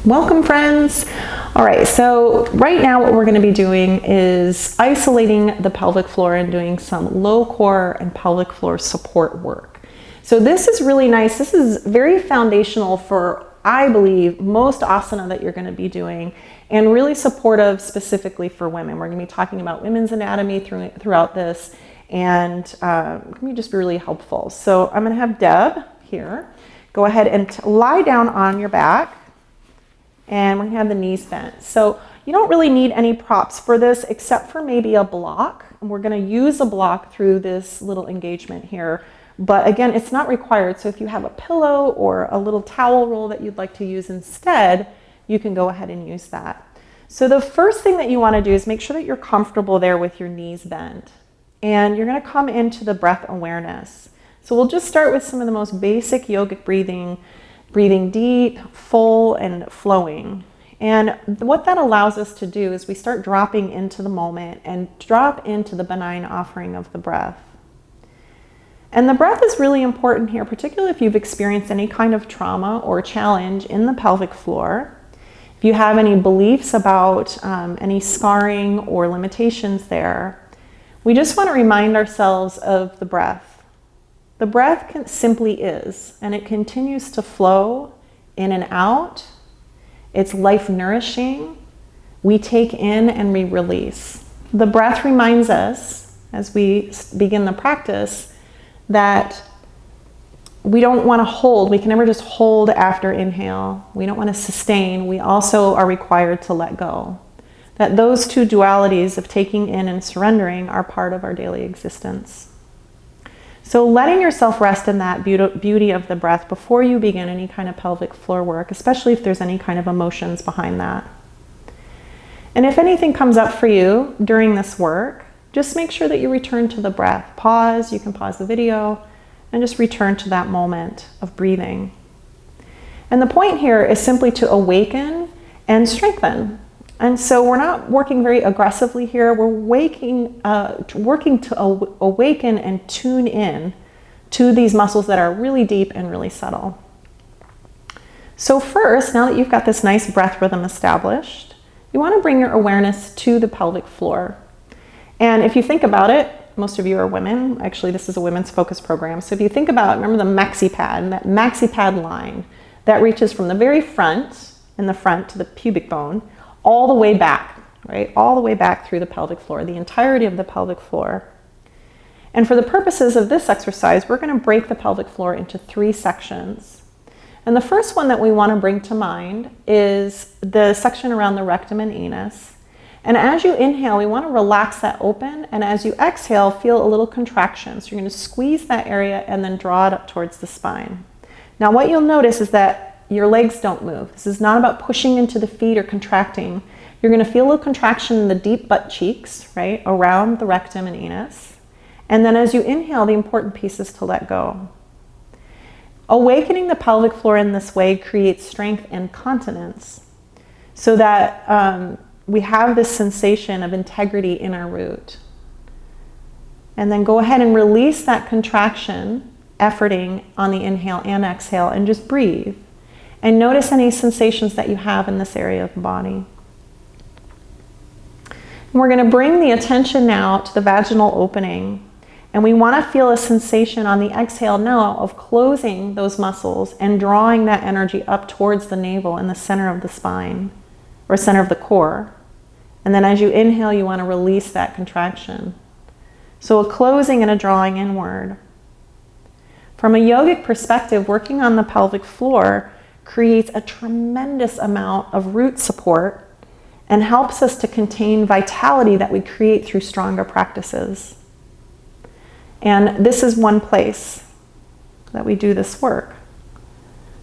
Welcome, friends. All right, so right now what we're going to be doing is isolating the pelvic floor and doing some low core and pelvic floor support work. So this is really nice. This is very foundational for, I believe, most asana that you're going to be doing, and really supportive specifically for women. We're going to be talking about women's anatomy throughout this, and it's going to just be really helpful. So I'm going to have Deb here. Go ahead and lie down on your back. And we're gonna have the knees bent. So you don't really need any props for this except for maybe a block. And we're gonna use a block through this little engagement here. But again, it's not required. So if you have a pillow or a little towel roll that you'd like to use instead, you can go ahead and use that. So the first thing that you wanna do is make sure that you're comfortable there with your knees bent. And you're gonna come into the breath awareness. So we'll just start with some of the most basic yogic breathing deep, full, and flowing. And what that allows us to do is we start dropping into the moment and drop into the benign offering of the breath. And the breath is really important here, particularly if you've experienced any kind of trauma or challenge in the pelvic floor. If you have any beliefs about any scarring or limitations there, we just want to remind ourselves of the breath. The breath simply is, and it continues to flow in and out. It's life nourishing. We take in and we release. The breath reminds us, as we begin the practice, that we don't want to hold. We can never just hold after inhale. We don't want to sustain. We also are required to let go. That those two dualities of taking in and surrendering are part of our daily existence. So letting yourself rest in that beauty of the breath before you begin any kind of pelvic floor work, especially if there's any kind of emotions behind that. And if anything comes up for you during this work, just make sure that you return to the breath. Pause, you can pause the video, and just return to that moment of breathing. And the point here is simply to awaken and strengthen. And so we're not working very aggressively here. We're working to awaken and tune in to these muscles that are really deep and really subtle. So first, now that you've got this nice breath rhythm established, you want to bring your awareness to the pelvic floor. And if you think about it, most of you are women. Actually, this is a women's focus program. So if you think about, remember the maxi pad, and that maxi pad line that reaches from the very front, in the front to the pubic bone, all the way back, right? All the way back through the pelvic floor, the entirety of the pelvic floor. And for the purposes of this exercise, we're going to break the pelvic floor into 3 sections. And the first one that we want to bring to mind is the section around the rectum and anus. And as you inhale, we want to relax that open. And as you exhale, feel a little contraction. So you're going to squeeze that area and then draw it up towards the spine. Now what you'll notice is that your legs don't move. This is not about pushing into the feet or contracting. You're going to feel a little contraction in the deep butt cheeks, right, around the rectum and anus. And then as you inhale, the important piece is to let go. Awakening the pelvic floor in this way creates strength and continence so that we have this sensation of integrity in our root. And then go ahead and release that contraction, efforting on the inhale and exhale, and just breathe. And notice any sensations that you have in this area of the body. And we're going to bring the attention now to the vaginal opening. And we want to feel a sensation on the exhale now of closing those muscles and drawing that energy up towards the navel and the center of the spine, or center of the core. And then as you inhale, you want to release that contraction. So a closing and a drawing inward. From a yogic perspective, working on the pelvic floor creates a tremendous amount of root support and helps us to contain vitality that we create through stronger practices. And this is one place that we do this work.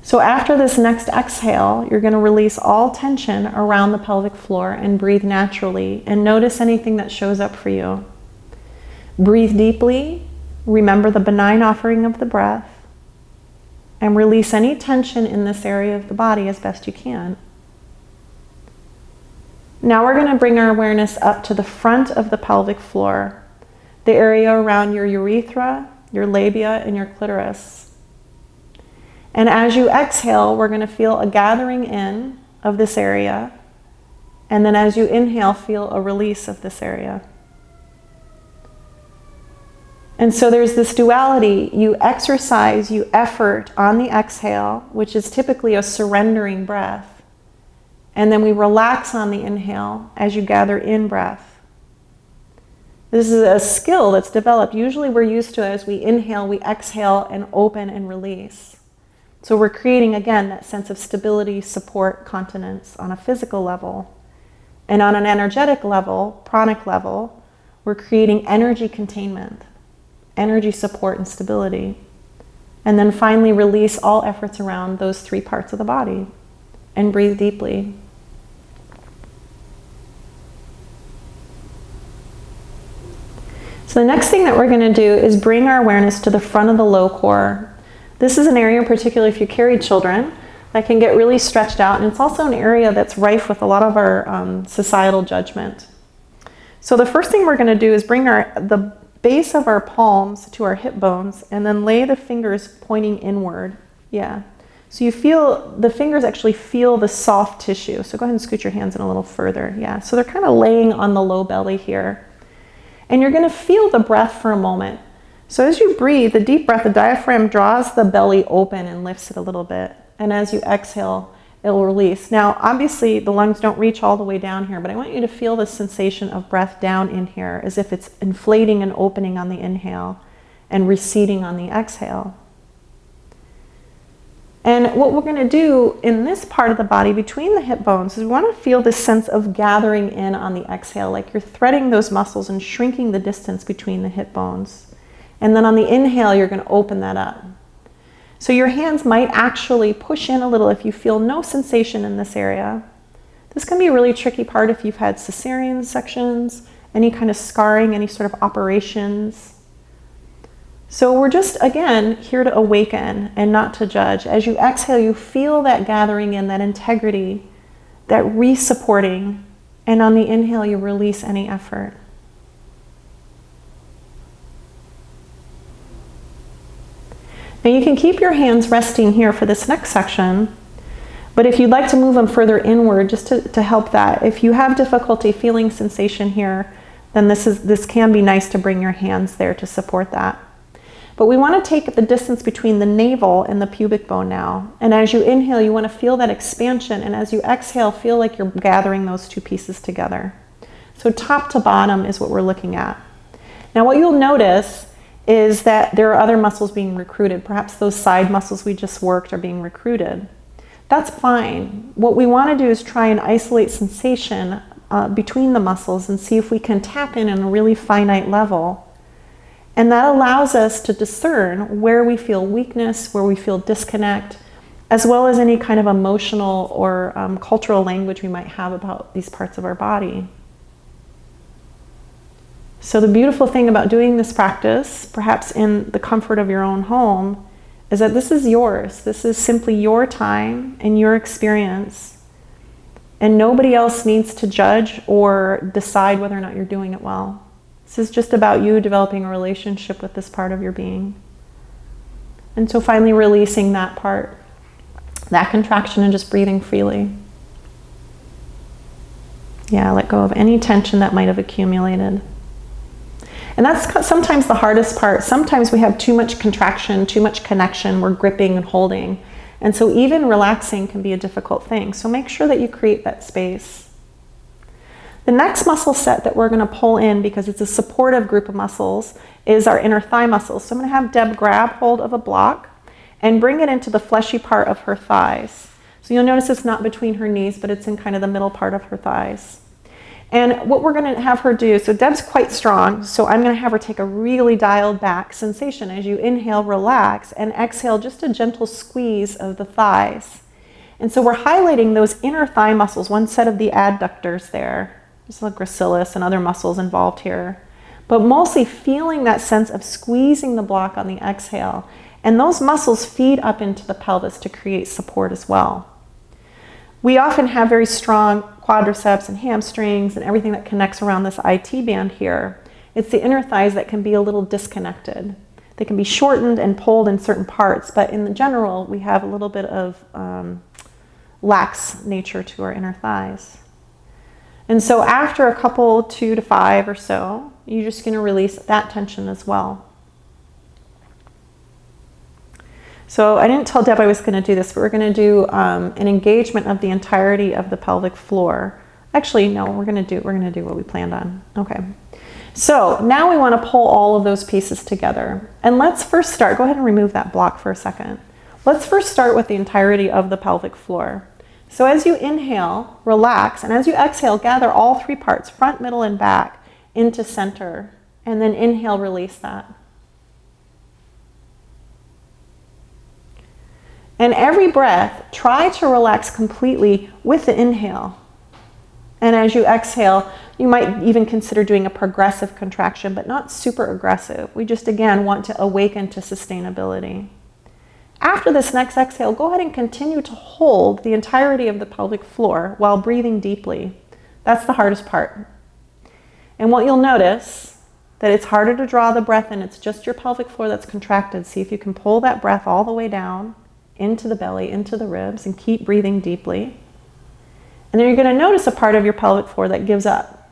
So after this next exhale, you're going to release all tension around the pelvic floor and breathe naturally and notice anything that shows up for you. Breathe deeply, remember the benign offering of the breath, and release any tension in this area of the body as best you can. Now we're going to bring our awareness up to the front of the pelvic floor, the area around your urethra, your labia, and your clitoris. And as you exhale, we're going to feel a gathering in of this area. And then as you inhale, feel a release of this area. And so there's this duality. You exercise, you effort on the exhale, which is typically a surrendering breath. And then we relax on the inhale as you gather in breath. This is a skill that's developed. Usually we're used to, as we inhale, we exhale and open and release. So we're creating, again, that sense of stability, support, continence on a physical level. And on an energetic level, pranic level, we're creating energy containment, energy support and stability. And then finally release all efforts around those three parts of the body and breathe deeply. So the next thing that we're going to do is bring our awareness to the front of the low core. This is an area, particularly if you carry children, that can get really stretched out. And it's also an area that's rife with a lot of our societal judgment. So the first thing we're going to do is bring the base of our palms to our hip bones and then lay the fingers pointing inward. Yeah. So you feel, the fingers actually feel the soft tissue. So go ahead and scoot your hands in a little further. Yeah. So they're kind of laying on the low belly here. And you're going to feel the breath for a moment. So as you breathe, the deep breath, the diaphragm draws the belly open and lifts it a little bit. And as you exhale, it will release. Now, obviously, the lungs don't reach all the way down here, but I want you to feel the sensation of breath down in here, as if it's inflating and opening on the inhale and receding on the exhale. And what we're going to do in this part of the body between the hip bones is we want to feel this sense of gathering in on the exhale, like you're threading those muscles and shrinking the distance between the hip bones. And then on the inhale, you're going to open that up. So your hands might actually push in a little if you feel no sensation in this area. This can be a really tricky part if you've had cesarean sections, any kind of scarring, any sort of operations. So we're just, again, here to awaken and not to judge. As you exhale, you feel that gathering in, that integrity, that re-supporting. And on the inhale, you release any effort. Now you can keep your hands resting here for this next section, but if you'd like to move them further inward, just to help that, if you have difficulty feeling sensation here, then this can be nice to bring your hands there to support that. But we want to take the distance between the navel and the pubic bone now. And as you inhale, you want to feel that expansion. And as you exhale, feel like you're gathering those two pieces together. So top to bottom is what we're looking at. Now what you'll notice is that there are other muscles being recruited. Perhaps those side muscles we just worked are being recruited. That's fine. What we want to do is try and isolate sensation between the muscles and see if we can tap in a really finite level. And that allows us to discern where we feel weakness, where we feel disconnect, as well as any kind of emotional or cultural language we might have about these parts of our body. So the beautiful thing about doing this practice, perhaps in the comfort of your own home, is that this is yours. This is simply your time and your experience. And nobody else needs to judge or decide whether or not you're doing it well. This is just about you developing a relationship with this part of your being. And so finally releasing that part, that contraction, and just breathing freely. Yeah, let go of any tension that might have accumulated. And that's sometimes the hardest part. Sometimes we have too much contraction, too much connection, we're gripping and holding. And so even relaxing can be a difficult thing. So make sure that you create that space. The next muscle set that we're going to pull in, because it's a supportive group of muscles, is our inner thigh muscles. So I'm going to have Deb grab hold of a block and bring it into the fleshy part of her thighs. So you'll notice it's not between her knees, but it's in kind of the middle part of her thighs. And what we're going to have her do, so Deb's quite strong, so I'm going to have her take a really dialed back sensation. As you inhale, relax, and exhale, just a gentle squeeze of the thighs. And so we're highlighting those inner thigh muscles, one set of the adductors there. There's the gracilis and other muscles involved here. But mostly feeling that sense of squeezing the block on the exhale. And those muscles feed up into the pelvis to create support as well. We often have very strong quadriceps and hamstrings and everything that connects around this IT band here. It's the inner thighs that can be a little disconnected. They can be shortened and pulled in certain parts, but in the general, we have a little bit of lax nature to our inner thighs. And so after a couple, 2 to 5 or so, you're just going to release that tension as well. So I didn't tell Deb I was going to do this, but we're going to do an engagement of the entirety of the pelvic floor. Actually, no, we're going to do what we planned on. Okay. So now we want to pull all of those pieces together. And let's first start, go ahead and remove that block for a second. Let's first start with the entirety of the pelvic floor. So as you inhale, relax, and as you exhale, gather all 3 parts, front, middle, and back, into center. And then inhale, release that. And every breath, try to relax completely with the inhale. And as you exhale, you might even consider doing a progressive contraction, but not super aggressive. We just, again, want to awaken to sustainability. After this next exhale, go ahead and continue to hold the entirety of the pelvic floor while breathing deeply. That's the hardest part. And what you'll notice, that it's harder to draw the breath in. It's just your pelvic floor that's contracted. See if you can pull that breath all the way down into the belly, into the ribs, and keep breathing deeply. And then you're going to notice a part of your pelvic floor that gives up.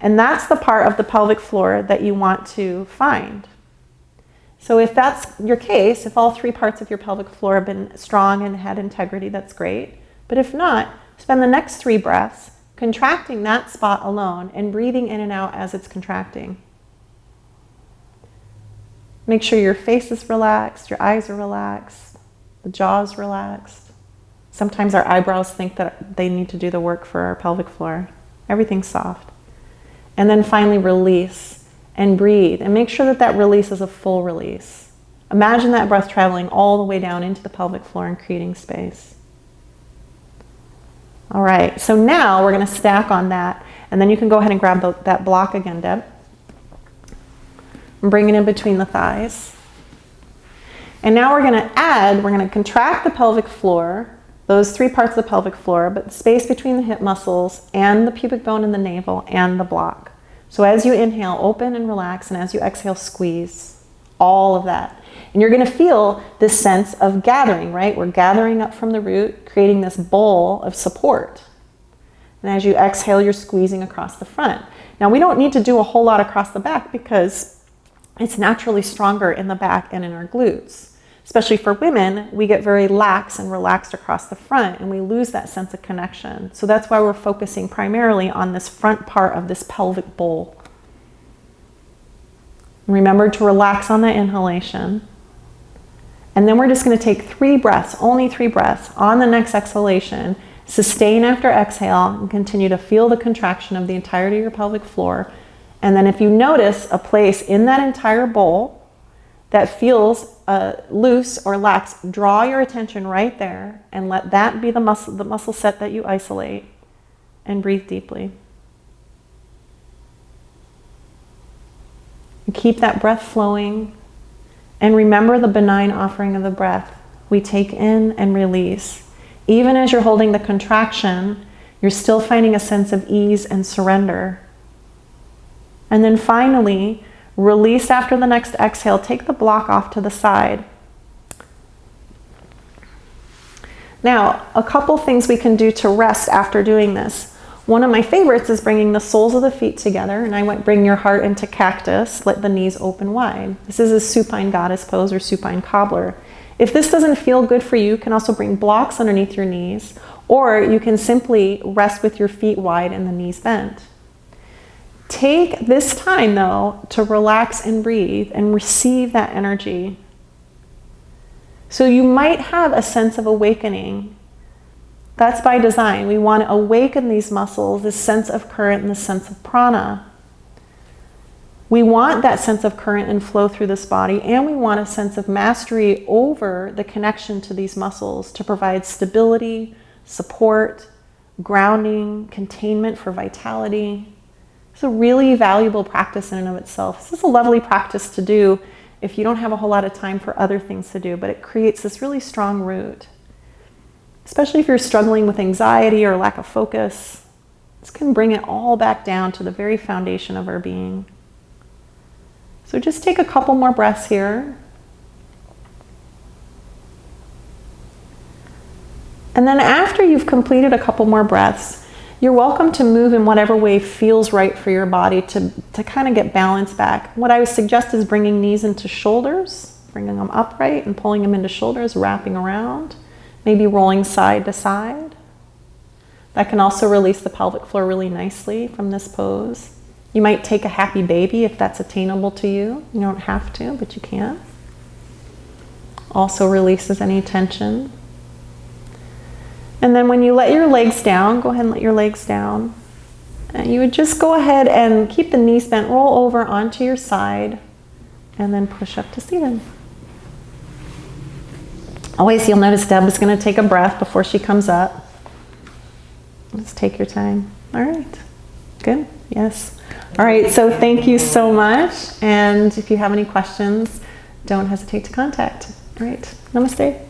And that's the part of the pelvic floor that you want to find. So if that's your case, if all 3 parts of your pelvic floor have been strong and had integrity, that's great. But if not, spend the next 3 breaths contracting that spot alone and breathing in and out as it's contracting. Make sure your face is relaxed, your eyes are relaxed, the jaw is relaxed. Sometimes our eyebrows think that they need to do the work for our pelvic floor. Everything's soft. And then finally release and breathe. And make sure that that release is a full release. Imagine that breath traveling all the way down into the pelvic floor and creating space. All right, so now we're going to stack on that. And then you can go ahead and grab that block again, Deb. And bring it in between the thighs. And now we're going to contract the pelvic floor, those 3 parts of the pelvic floor, but the space between the hip muscles and the pubic bone in the navel and the block. So as you inhale, open and relax, and as you exhale, squeeze. All of that. And you're going to feel this sense of gathering, right? We're gathering up from the root, creating this bowl of support. And as you exhale, you're squeezing across the front. Now, we don't need to do a whole lot across the back because it's naturally stronger in the back and in our glutes. Especially for women, we get very lax and relaxed across the front and we lose that sense of connection. So that's why we're focusing primarily on this front part of this pelvic bowl. Remember to relax on the inhalation. And then we're just going to take 3 breaths, only 3 breaths on the next exhalation. Sustain after exhale and continue to feel the contraction of the entirety of your pelvic floor. And then if you notice a place in that entire bowl that feels loose or lax, draw your attention right there and let that be the muscle set that you isolate, and breathe deeply. And keep that breath flowing, and remember the benign offering of the breath. We take in and release. Even as you're holding the contraction, you're still finding a sense of ease and surrender. And then finally, release after the next exhale. Take the block off to the side. Now, a couple things we can do to rest after doing this. One of my favorites is bringing the soles of the feet together, and I went bring your heart into cactus, let the knees open wide. This is a supine goddess pose or supine cobbler. If this doesn't feel good for you, you can also bring blocks underneath your knees, or you can simply rest with your feet wide and the knees bent. Take this time, though, to relax and breathe and receive that energy. So you might have a sense of awakening. That's by design. We want to awaken these muscles, this sense of current and this sense of prana. We want that sense of current and flow through this body, and we want a sense of mastery over the connection to these muscles to provide stability, support, grounding, containment for vitality. It's a really valuable practice in and of itself. This is a lovely practice to do if you don't have a whole lot of time for other things to do, but it creates this really strong root. Especially if you're struggling with anxiety or lack of focus, this can bring it all back down to the very foundation of our being. So just take a couple more breaths here. And then after you've completed a couple more breaths, you're welcome to move in whatever way feels right for your body to kind of get balance back. What I would suggest is bringing knees into shoulders, bringing them upright and pulling them into shoulders, wrapping around, maybe rolling side to side. That can also release the pelvic floor really nicely from this pose. You might take a happy baby if that's attainable to you. You don't have to, but you can. Also releases any tension. And then when you let your legs down, go ahead and let your legs down. And you would just go ahead and keep the knees bent, roll over onto your side, and then push up to seated. Always, you'll notice Deb is going to take a breath before she comes up. Just take your time. All right. Good? Yes. All right, so thank you so much. And if you have any questions, don't hesitate to contact. All right. Namaste.